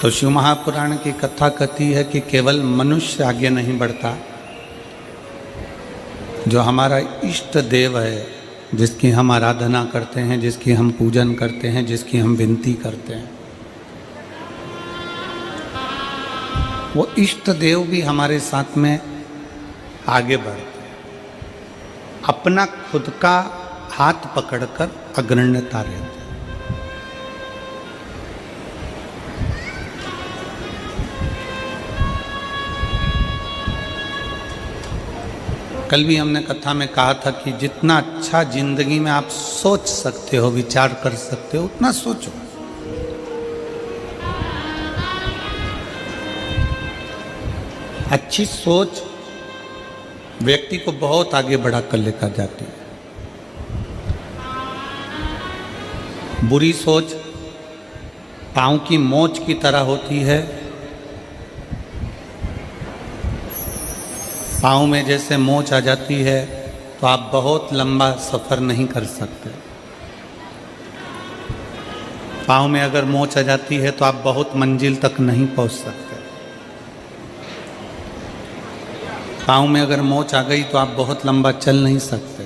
तो शिव महापुराण की कथा कहती है कि केवल मनुष्य आगे नहीं बढ़ता, जो हमारा इष्ट देव है, जिसकी हम आराधना करते हैं, जिसकी हम पूजन करते हैं, जिसकी हम विनती करते हैं, वो इष्ट देव भी हमारे साथ में आगे बढ़ते हैं, अपना खुद का हाथ पकड़कर अग्रण्यता रहते हैं। कल भी हमने कथा में कहा था कि जितना अच्छा जिंदगी में आप सोच सकते हो, विचार कर सकते हो, उतना सोचो। अच्छी सोच व्यक्ति को बहुत आगे बढ़ा कर लेकर जाती है। बुरी सोच पांव की मोच की तरह होती है। पाँव में जैसे मोच आ जाती है तो आप बहुत लंबा सफ़र नहीं कर सकते। पाँव में अगर मोच आ जाती है तो आप बहुत मंजिल तक नहीं पहुंच सकते। पाँव में अगर मोच आ गई तो आप बहुत लंबा चल नहीं सकते।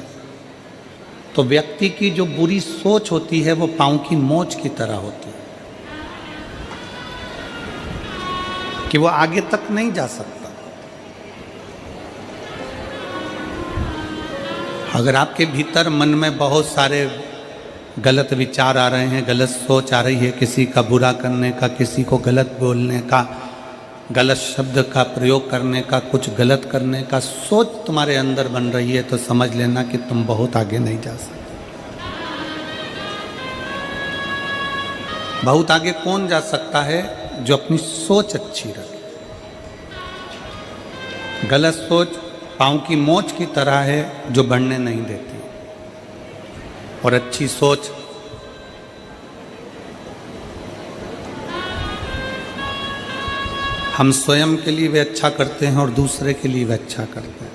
तो व्यक्ति की जो बुरी सोच होती है वो पाँव की मोच की तरह होती है कि वो आगे तक नहीं जा सकता। अगर आपके भीतर मन में बहुत सारे गलत विचार आ रहे हैं, गलत सोच आ रही है, किसी का बुरा करने का, किसी को गलत बोलने का, गलत शब्द का प्रयोग करने का, कुछ गलत करने का सोच तुम्हारे अंदर बन रही है, तो समझ लेना कि तुम बहुत आगे नहीं जा सकते। बहुत आगे कौन जा सकता है? जो अपनी सोच अच्छी रखे। गलत सोच पाँव की मोच की तरह है जो बढ़ने नहीं देती, और अच्छी सोच हम स्वयं के लिए भी अच्छा करते हैं और दूसरे के लिए भी अच्छा करते हैं।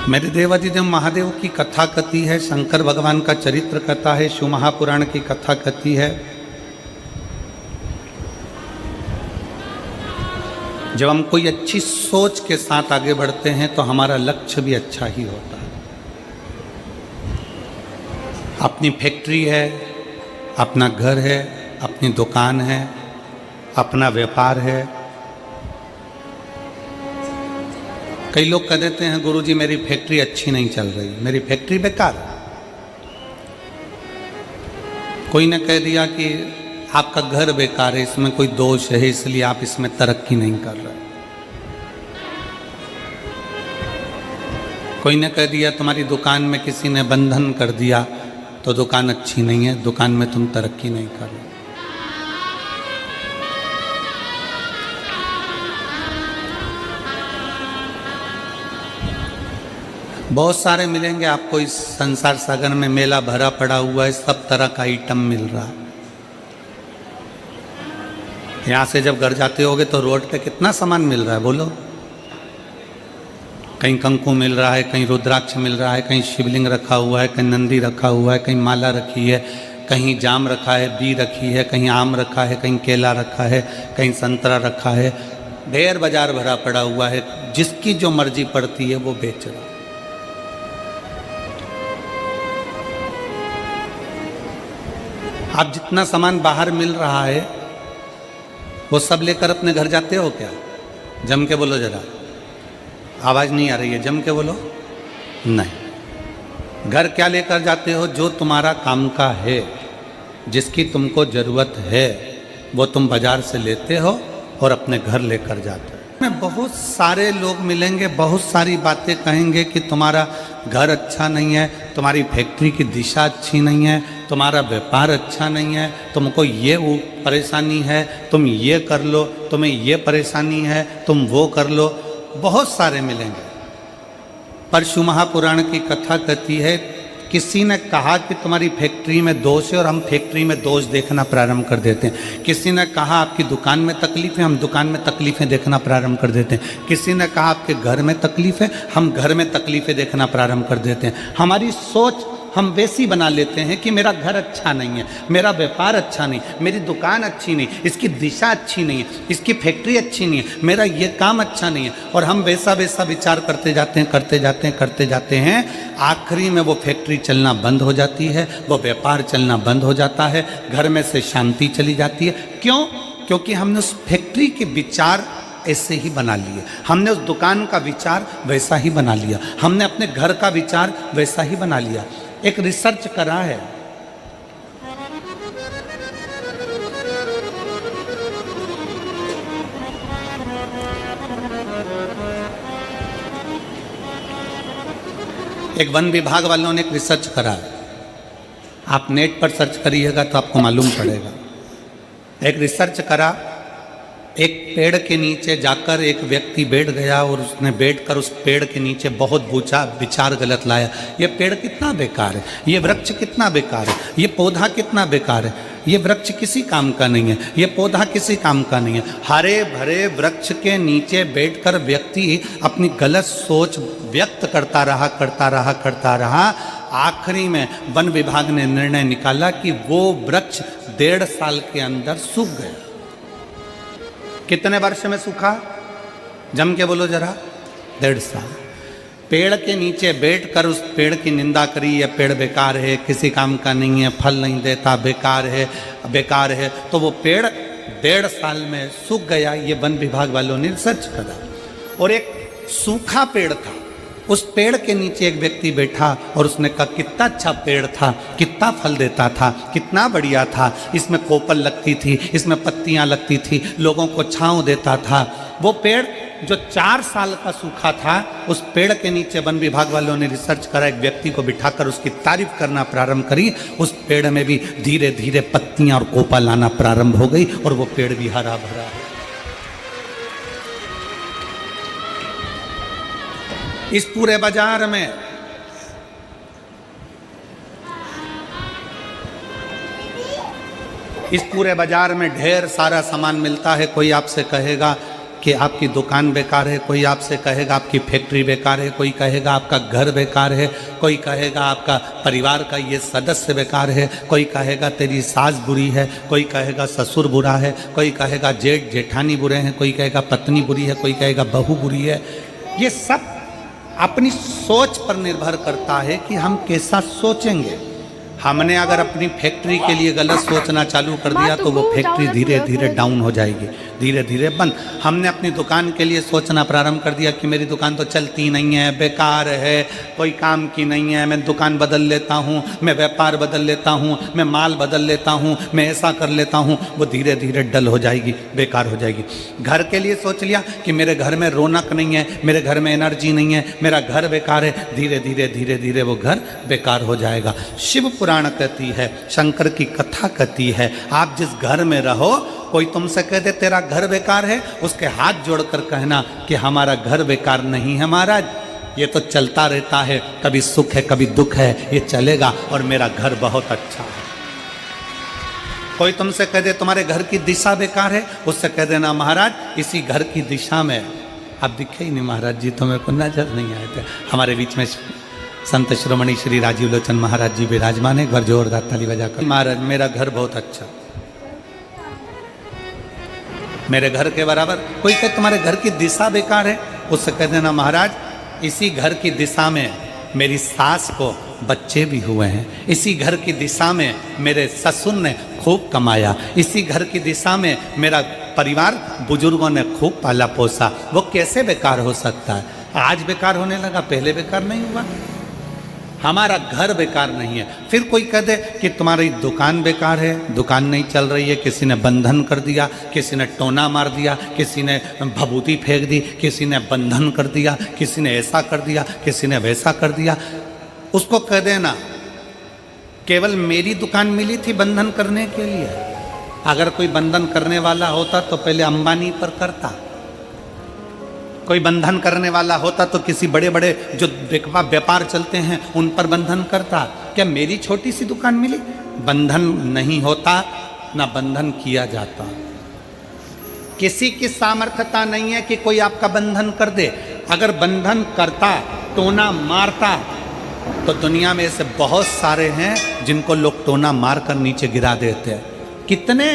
मेरे देवाधिदेव महादेव की कथा कथी है, शंकर भगवान का चरित्र कथा है, शिव महापुराण की कथा कथी है। जब हम कोई अच्छी सोच के साथ आगे बढ़ते हैं तो हमारा लक्ष्य भी अच्छा ही होता है। अपनी फैक्ट्री है, अपना घर है, अपनी दुकान है, अपना व्यापार है। कई लोग कह देते हैं गुरुजी मेरी फैक्ट्री अच्छी नहीं चल रही, मेरी फैक्ट्री बेकार है। कोई ने कह दिया कि आपका घर बेकार है, इसमें कोई दोष है, इसलिए आप इसमें तरक्की नहीं कर रहे। कोई ने कह दिया तुम्हारी दुकान में किसी ने बंधन कर दिया तो दुकान अच्छी नहीं है, दुकान में तुम तरक्की नहीं कर रहे। बहुत सारे मिलेंगे आपको इस संसार सागर में, मेला भरा पड़ा हुआ है, सब तरह का आइटम मिल रहा है। यहाँ से जब घर जाते होगे तो रोड पे कितना सामान मिल रहा है बोलो। कहीं कंकु मिल रहा है, कहीं रुद्राक्ष मिल रहा है, कहीं शिवलिंग रखा हुआ है, कहीं नंदी रखा हुआ है, कहीं माला रखी है, कहीं जाम रखा है, बी रखी है, कहीं आम रखा है, कहीं केला रखा है, कहीं संतरा रखा है। ढेर बाजार भरा पड़ा हुआ है, जिसकी जो मर्जी पड़ती है वो बेच रहा है। आप जितना सामान बाहर मिल रहा है वो सब लेकर अपने घर जाते हो क्या? जम के बोलो जरा, आवाज़ नहीं आ रही है, जम के बोलो। नहीं। घर क्या लेकर जाते हो? जो तुम्हारा काम का है, जिसकी तुमको ज़रूरत है, वो तुम बाजार से लेते हो और अपने घर लेकर जाते हो। में बहुत सारे लोग मिलेंगे, बहुत सारी बातें कहेंगे कि तुम्हारा घर अच्छा नहीं है, तुम्हारी फैक्ट्री की दिशा अच्छी नहीं है, तुम्हारा व्यापार अच्छा नहीं है, तुमको ये वो परेशानी है, तुम ये कर लो, तुम्हें ये परेशानी है, तुम वो कर लो। बहुत सारे मिलेंगे। पर शिव महापुराण की कथा कहती है, किसी ने कहा कि तुम्हारी फैक्ट्री में दोष है और हम फैक्ट्री में दोष देखना प्रारंभ कर देते हैं। किसी ने कहा आपकी दुकान में तकलीफ है, हम दुकान में तकलीफ़ें देखना प्रारंभ कर देते हैं। किसी ने कहा आपके घर में तकलीफ है, हम घर में तकलीफ़ें देखना प्रारंभ कर देते हैं। हमारी सोच हम वैसी बना लेते हैं कि मेरा घर अच्छा नहीं है, मेरा व्यापार अच्छा नहीं, मेरी दुकान अच्छी नहीं, इसकी दिशा अच्छी नहीं है, इसकी फैक्ट्री अच्छी नहीं है, मेरा ये काम अच्छा नहीं है, और हम वैसा वैसा विचार करते जाते हैं, करते जाते हैं, करते जाते हैं। आखिरी में वो फैक्ट्री चलना बंद हो जाती है, वो व्यापार चलना बंद हो जाता है, घर में से शांति चली जाती है। क्यों? क्योंकि हमने उस फैक्ट्री के विचार ऐसे ही बना लिए, हमने उस दुकान का विचार वैसा ही बना लिया, हमने अपने घर का विचार वैसा ही बना लिया। एक रिसर्च करा है, एक वन विभाग वालों ने एक रिसर्च करा है, आप नेट पर सर्च करिएगा तो आपको मालूम पड़ेगा। एक रिसर्च करा, एक पेड़ के नीचे जाकर एक व्यक्ति बैठ गया और उसने बैठकर उस पेड़ के नीचे बहुत विचार गलत लाया। ये पेड़ कितना बेकार है, ये वृक्ष कितना बेकार है, ये पौधा कितना बेकार है, ये वृक्ष किसी काम का नहीं है, ये पौधा किसी काम का नहीं है। हरे भरे वृक्ष के नीचे बैठकर व्यक्ति अपनी गलत सोच व्यक्त करता रहा। आखिरी में वन विभाग ने निर्णय निकाला कि वो वृक्ष 1.5 साल के अंदर सूख गया। कितने वर्ष में सूखा? जम के बोलो जरा। 1.5 साल। पेड़ के नीचे बैठकर उस पेड़ की निंदा करी, यह पेड़ बेकार है, किसी काम का नहीं है, फल नहीं देता, बेकार है। तो वो पेड़ 1.5 साल में सूख गया। ये वन विभाग वालों ने रिसर्च करा। और एक सूखा पेड़ था, उस पेड़ के नीचे एक व्यक्ति बैठा और उसने कहा कितना अच्छा पेड़ था, कितना फल देता था, कितना बढ़िया था, इसमें कोपल लगती थी, इसमें पत्तियां लगती थी, लोगों को छांव देता था। वो पेड़ जो 4 साल का सूखा था, उस पेड़ के नीचे वन विभाग वालों ने रिसर्च करा, एक व्यक्ति को बिठाकर उसकी तारीफ करना प्रारंभ करी। उस पेड़ में भी धीरे धीरे पत्तियां और कोपल आना प्रारंभ हो गई और वो पेड़ भी हरा भरा है। इस पूरे बाजार में ढेर सारा सामान मिलता है। कोई आपसे कहेगा कि आपकी दुकान बेकार है, कोई आपसे कहेगा आपकी फैक्ट्री बेकार है, कोई कहेगा आपका घर बेकार है, कोई कहेगा आपका परिवार का ये सदस्य बेकार है, कोई कहेगा तेरी सास बुरी है, कोई कहेगा ससुर बुरा है, कोई कहेगा जेठ जेठानी बुरे हैं, कोई कहेगा पत्नी बुरी है, कोई कहेगा बहू बुरी है। ये सब अपनी सोच पर निर्भर करता है कि हम कैसा सोचेंगे। हमने अगर अपनी फैक्ट्री के लिए गलत सोचना चालू कर दिया तो वो फैक्ट्री धीरे धीरे डाउन हो जाएगी, धीरे धीरे बंद। हमने अपनी दुकान के लिए सोचना प्रारंभ कर दिया कि मेरी दुकान तो चलती नहीं है, बेकार है, कोई काम की नहीं है, मैं दुकान बदल लेता हूँ, मैं व्यापार बदल लेता हूँ, मैं माल बदल लेता हूँ, मैं ऐसा कर लेता हूँ, वो धीरे धीरे डल हो जाएगी, बेकार हो जाएगी। घर के लिए सोच लिया कि मेरे घर में रौनक नहीं है, मेरे घर में एनर्जी नहीं है, मेरा घर बेकार है, धीरे धीरे वो घर बेकार हो जाएगा। शिव पुराण कहती है, शंकर की कथा कहती है, आप जिस घर में रहो, कोई तुमसे कह दे तेरा घर बेकार है, उसके हाथ जोड़कर कहना कि हमारा घर बेकार नहीं है महाराज, ये तो चलता रहता है, कभी सुख है कभी दुख है, ये चलेगा और मेरा घर बहुत अच्छा है। कोई तुमसे कह दे तुम्हारे घर की दिशा बेकार है, उससे कह देना महाराज इसी घर की दिशा में, आप दिखे ही नहीं महाराज जी, तो मेरे को नजर नहीं आए थे। हमारे बीच में संत श्रोमणी श्री राजीव लोचन महाराज जी विराजमान है, एक बार जोरदार ताली बजाकर। महाराज मेरा घर बहुत अच्छा, मेरे घर के बराबर। कोई कहे तुम्हारे घर की दिशा बेकार है, उससे कह देना महाराज इसी घर की दिशा में मेरी सास को बच्चे भी हुए हैं, इसी घर की दिशा में मेरे ससुर ने खूब कमाया, इसी घर की दिशा में मेरा परिवार बुजुर्गों ने खूब पाला पोसा। वो कैसे बेकार हो सकता है? आज बेकार होने लगा, पहले बेकार नहीं हुआ। हमारा घर बेकार नहीं है। फिर कोई कह दे कि तुम्हारी दुकान बेकार है, दुकान नहीं चल रही है, किसी ने बंधन कर दिया, किसी ने टोना मार दिया, किसी ने भभूति फेंक दी, किसी ने बंधन कर दिया, किसी ने ऐसा कर दिया, किसी ने वैसा कर दिया। उसको कह देना केवल मेरी दुकान मिली थी बंधन करने के लिए। अगर कोई बंधन करने वाला होता तो पहले अंबानी पर करता, कोई बंधन करने वाला होता तो किसी बड़े बड़े जो व्यापार चलते हैं उन पर बंधन करता। क्या मेरी छोटी सी दुकान मिली? बंधन नहीं होता, ना बंधन किया जाता। किसी की सामर्थ्यता नहीं है कि कोई आपका बंधन कर दे। अगर बंधन करता, टोना मारता, तो दुनिया में ऐसे बहुत सारे हैं जिनको लोग टोना मार कर नीचे गिरा देते हैं। कितने?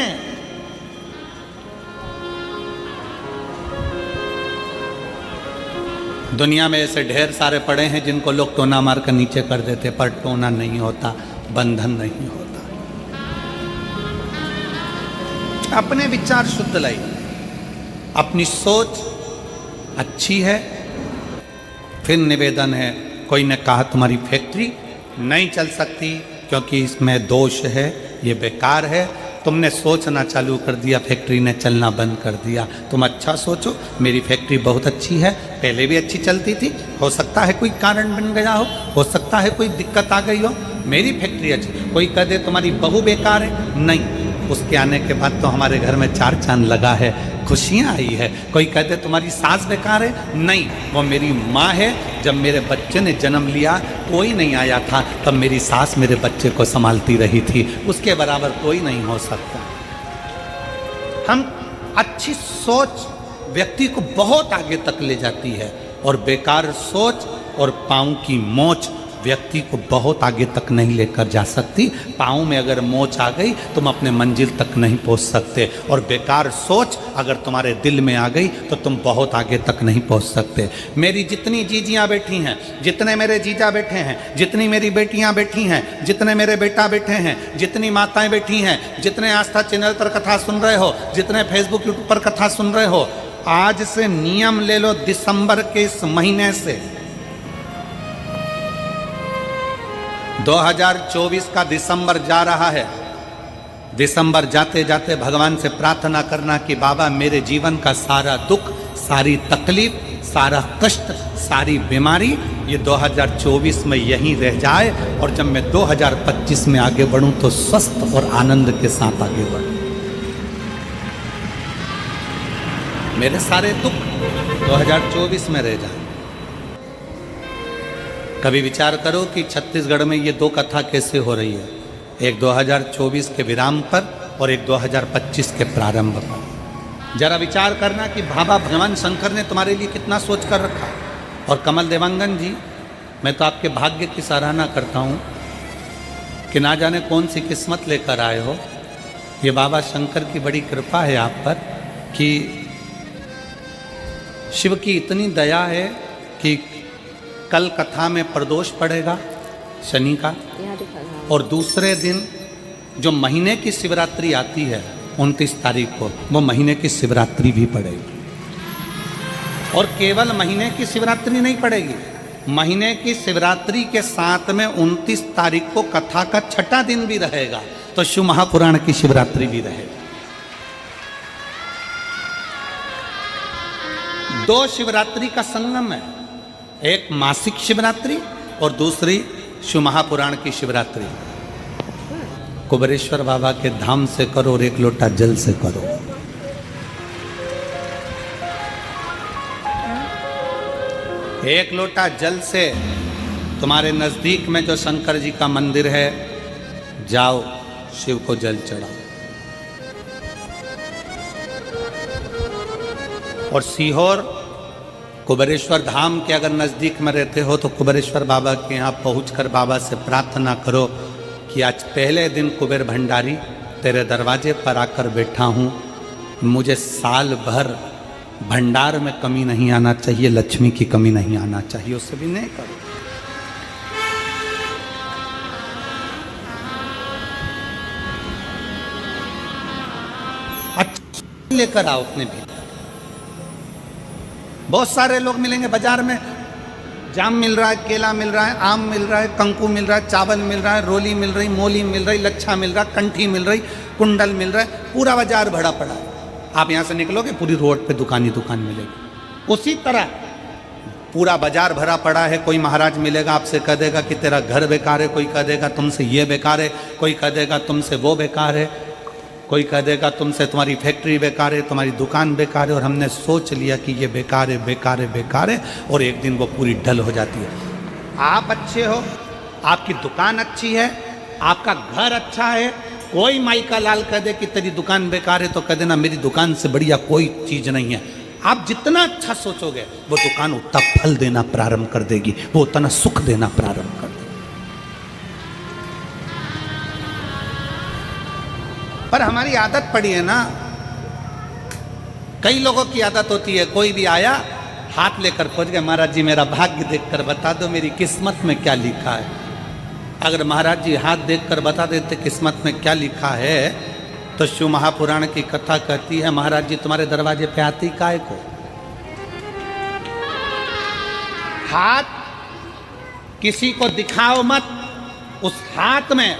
दुनिया में ऐसे ढेर सारे पड़े हैं जिनको लोग टोना मार कर नीचे कर देते, पर टोना नहीं होता, बंधन नहीं होता। अपने विचार शुद्ध लाइए, अपनी सोच अच्छी है। फिर निवेदन है, कोई ने कहा तुम्हारी फैक्ट्री नहीं चल सकती क्योंकि इसमें दोष है, ये बेकार है। तुमने सोचना चालू कर दिया, फैक्ट्री ने चलना बंद कर दिया। तुम अच्छा सोचो, मेरी फैक्ट्री बहुत अच्छी है, पहले भी अच्छी चलती थी, हो सकता है कोई कारण बन गया हो सकता है कोई दिक्कत आ गई हो, मेरी फैक्ट्री अच्छी। कोई कह दे तुम्हारी बहू बेकार है, नहीं, उसके आने के बाद तो हमारे घर में 4 चांद लगा है, खुशियाँ आई है। कोई कहते तुम्हारी सास बेकार है, नहीं, वो मेरी माँ है। जब मेरे बच्चे ने जन्म लिया कोई नहीं आया था, तब मेरी सास मेरे बच्चे को संभालती रही थी, उसके बराबर कोई नहीं हो सकता। हम अच्छी सोच व्यक्ति को बहुत आगे तक ले जाती है, और बेकार सोच और पाँव की मोच व्यक्ति को बहुत आगे तक नहीं लेकर जा सकती। पाँव में अगर मोच आ गई तुम अपने मंजिल तक नहीं पहुंच सकते, और बेकार सोच अगर तुम्हारे दिल में आ गई तो तुम बहुत आगे तक नहीं पहुंच सकते। मेरी जितनी जीजियाँ बैठी हैं, जितने मेरे जीजा बैठे हैं, जितनी मेरी बेटियाँ बैठी हैं, जितने मेरे बेटा बैठे हैं, जितनी माताएं बैठी हैं, जितने आस्था चैनल पर कथा सुन रहे हो, जितने फेसबुक यूट्यूब पर कथा सुन रहे हो, आज से नियम ले लो, दिसंबर के इस महीने से 2024 का दिसंबर जा रहा है। दिसंबर जाते जाते भगवान से प्रार्थना करना कि बाबा मेरे जीवन का सारा दुख, सारी तकलीफ, सारा कष्ट, सारी बीमारी ये 2024 में यहीं रह जाए, और जब मैं 2025 में आगे बढ़ूं तो स्वस्थ और आनंद के साथ आगे बढ़ूं। मेरे सारे दुख 2024 में रह जाए। कभी विचार करो कि छत्तीसगढ़ में ये 2 कथा कैसे हो रही है, एक 2024 के विराम पर और एक 2025 के प्रारंभ पर। जरा विचार करना कि बाबा भगवान शंकर ने तुम्हारे लिए कितना सोच कर रखा। और कमल देवांगन जी, मैं तो आपके भाग्य की सराहना करता हूँ कि ना जाने कौन सी किस्मत लेकर आए हो। ये बाबा शंकर की बड़ी कृपा है आप पर कि शिव की इतनी दया है कि कल कथा में प्रदोष पड़ेगा शनि का, और दूसरे दिन जो महीने की शिवरात्रि आती है 29 तारीख को, वो महीने की शिवरात्रि भी पड़ेगी। और केवल महीने की शिवरात्रि नहीं पड़ेगी, महीने की शिवरात्रि के साथ में 29 तारीख को कथा का 6ठा दिन भी रहेगा, तो शिव महापुराण की शिवरात्रि भी रहेगी। 2 शिवरात्रि का संगम है, एक मासिक शिवरात्रि और दूसरी शिव महापुराण की शिवरात्रि। कुबेरेश्वर बाबा के धाम से करो और 1 लोटा जल से करो। एक लोटा जल से तुम्हारे नजदीक में जो शंकर जी का मंदिर है, जाओ शिव को जल चढ़ाओ। और सीहोर कुबेरेश्वर धाम के अगर नज़दीक में रहते हो तो कुबेरेश्वर बाबा के यहाँ पहुँचकर बाबा से प्रार्थना करो कि आज पहले दिन कुबेर भंडारी तेरे दरवाजे पर आकर बैठा हूँ, मुझे साल भर भंडार में कमी नहीं आना चाहिए, लक्ष्मी की कमी नहीं आना चाहिए। उससे भी नहीं करो। अच्छा लेकर आओ अपने भीतर। बहुत सारे लोग मिलेंगे बाजार में, जाम मिल रहा है, केला मिल रहा है, आम मिल रहा है, कंकु मिल रहा है, चावल मिल रहा है, रोली मिल रही, मोली मिल रही, लच्छा मिल रहा, कंठी मिल रही, कुंडल मिल रहा है, पूरा बाजार भरा पड़ा है। आप यहाँ से निकलोगे पूरी रोड पे दुकान ही दुकान मिलेगी। उसी तरह पूरा बाजार भरा पड़ा है। कोई महाराज मिलेगा आपसे कह देगा कि तेरा घर बेकार है, कोई कह देगा तुमसे ये बेकार है, कोई कह देगा तुमसे वो बेकार है, कोई कह देगा तुमसे तुम्हारी फैक्ट्री बेकार है, तुम्हारी दुकान बेकार है। और हमने सोच लिया कि ये बेकार है, बेकार है, बेकार है, और एक दिन वो पूरी ढल हो जाती है। आप अच्छे हो, आपकी दुकान अच्छी है, आपका घर अच्छा है, कोई माई का लाल कह दे कि तेरी दुकान बेकार है तो कह देना मेरी दुकान से बढ़िया कोई चीज़ नहीं है। आप जितना अच्छा सोचोगे वो दुकान उतना फल देना प्रारंभ कर देगी, वो उतना सुख देना प्रारंभ कर देगी। पर हमारी आदत पड़ी है ना, कई लोगों की आदत होती है, कोई भी आया हाथ लेकर पहुंच गया, महाराज जी मेरा भाग्य देखकर बता दो मेरी किस्मत में क्या लिखा है। अगर महाराज जी हाथ देखकर बता देते किस्मत में क्या लिखा है, तो शिव महापुराण की कथा कहती है महाराज जी तुम्हारे दरवाजे पे आती काय को। हाथ किसी को दिखाओ मत, उस हाथ में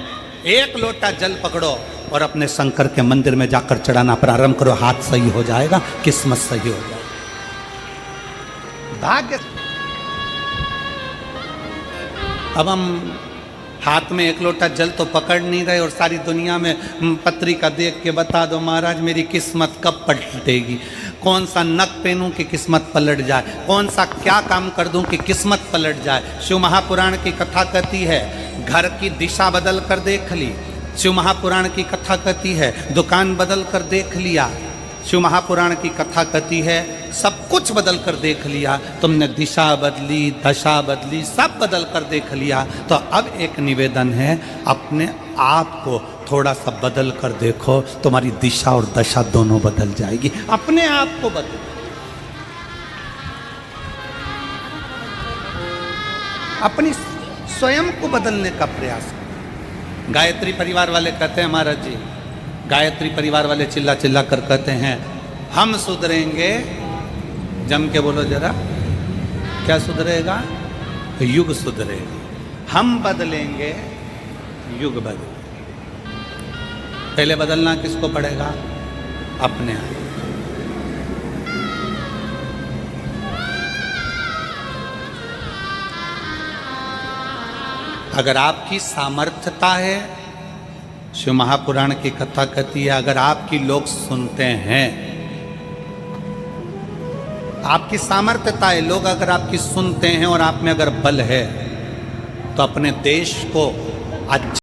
एक लोटा जल पकड़ो और अपने शंकर के मंदिर में जाकर चढ़ाना प्रारंभ करो, हाथ सही हो जाएगा, किस्मत सही हो जाएगी, भाग्य। अब हम हाथ में एक लोटा जल तो पकड़ नहीं रहे और सारी दुनिया में पत्रिका देख के बता दो महाराज मेरी किस्मत कब पलटेगी, कौन सा नक पहनूं कि किस्मत पलट जाए, कौन सा क्या काम कर दूं कि किस्मत पलट जाए। शिव महापुराण की कथा कहती है घर की दिशा बदल कर देख ली, शिव महापुराण की कथा कहती है दुकान बदल कर देख लिया, शिव महापुराण की कथा कहती है सब कुछ बदल कर देख लिया, तुमने दिशा बदली, दशा बदली, सब बदल कर देख लिया। तो अब एक निवेदन है अपने आप को थोड़ा सा बदल कर देखो, तुम्हारी दिशा और दशा दोनों बदल जाएगी। अपने आप को बदलो, अपनी स्वयं को बदलने का प्रयास करो। गायत्री परिवार वाले कहते हैं महाराज जी, गायत्री परिवार वाले चिल्ला चिल्ला कर कहते हैं हम सुधरेंगे, जम के बोलो जरा, क्या सुधरेगा? युग सुधरेगा। हम बदलेंगे, युग बदलेगा। पहले बदलना किसको पड़ेगा? अपने आप। अगर आपकी सामर्थ्यता है, शिव महापुराण की कथा कहती है अगर आपकी लोग सुनते हैं, आपकी सामर्थ्यता है, लोग अगर आपकी सुनते हैं और आप में अगर बल है, तो अपने देश को अच्छा